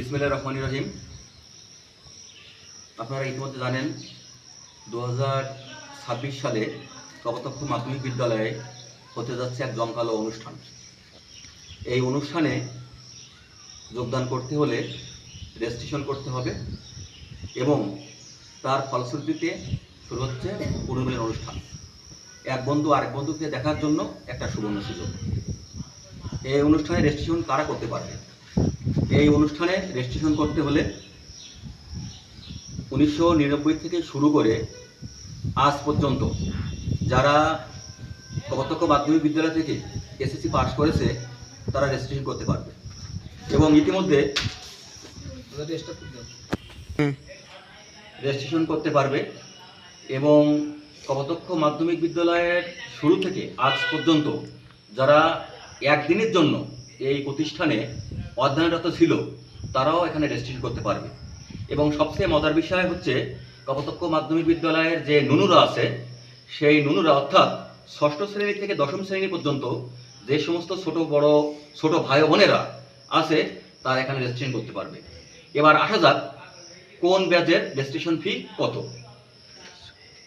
বিসমিল্লাহির রহমানির রহিম। আপনারা ইতিমধ্যে জানেন 2026 সালে কপোতাক্ষ মাধ্যমিক বিদ্যালয়ে হতে যাচ্ছে এক জমকালো অনুষ্ঠান। এই অনুষ্ঠানে যোগদান করতে হলে রেজিস্ট্রেশন করতে হবে এবং তার ফলশ্রুতিতে শুরু হচ্ছে পুনর্মিলন অনুষ্ঠান। এক বন্ধু আরেক বন্ধুকে দেখার জন্য একটা সুবর্ণ সুযোগ। এই অনুষ্ঠানে রেজিস্ট্রেশন কারা করতে পারবে? এই অনুষ্ঠানে রেজিস্ট্রেশন করতে হলে 1999 থেকে শুরু করে আজ পর্যন্ত যারা কপোতাক্ষ মাধ্যমিক বিদ্যালয় থেকে এসএসসি পাস করেছে তারা রেজিস্ট্রেশন করতে পারবে এবং ইতিমধ্যে রেজিস্ট্রেশন করতে পারবে এবং কপোতাক্ষ মাধ্যমিক বিদ্যালয়ের শুরু থেকে আজ পর্যন্ত যারা একদিনের জন্য এই প্রতিষ্ঠানে অধ্যয়নরত ছিল তারাও এখানে রেজিস্ট্রেশন করতে পারবে। এবং সবচেয়ে মজার বিষয় হচ্ছে কপোতাক্ষ মাধ্যমিক বিদ্যালয়ের যে নুনুরা আছে সেই নুনুরা অর্থাৎ ষষ্ঠ শ্রেণী থেকে দশম শ্রেণী পর্যন্ত যে সমস্ত ছোট ভাই বোনেরা আছে তারা এখানে রেজিস্ট্রেশন করতে পারবে। এবার আসা যাক কোন ব্যাচের রেজিস্ট্রেশন ফি কত।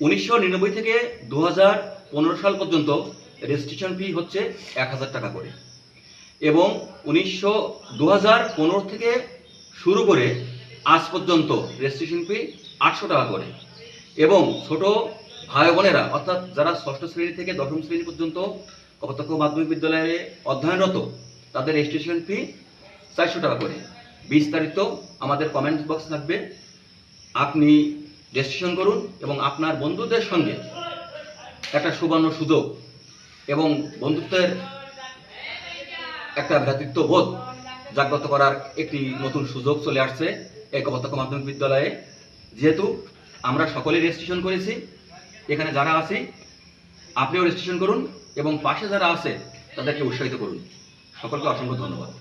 1999 থেকে 2015 সাল পর্যন্ত রেজিস্ট্রেশন ফি হচ্ছে 1000 টাকা করে এবং 2015 থেকে শুরু করে আজ পর্যন্ত রেজিস্ট্রেশন ফি 800 টাকা করে এবং ছোট ভাই বোনেরা অর্থাৎ যারা ষষ্ঠ শ্রেণী থেকে দশম শ্রেণী পর্যন্ত কপোতাক্ষ মাধ্যমিক বিদ্যালয়ে অধ্যয়নরত তাদের রেজিস্ট্রেশন ফি 400 টাকা করে। বিস্তারিত আমাদের কমেন্ট বক্স থাকবে, আপনি রেজিস্ট্রেশন করুন এবং আপনার বন্ধুদের সঙ্গে একটা সুবর্ণ সুযোগ এবং বন্ধুত্বের একটা ভ্রাতৃত্ববোধ জাগ্রত করার একটি নতুন সুযোগ চলে আসছে এই কপোতাক্ষ মাধ্যমিক বিদ্যালয়ে। যেহেতু আমরা সকলেই রেজিস্ট্রেশন করেছি, এখানে যারা আছি আপনিও রেজিস্ট্রেশন করুন এবং পাশে যারা আছে তাদেরকে উৎসাহিত করুন। সকলকে অসংখ্য ধন্যবাদ।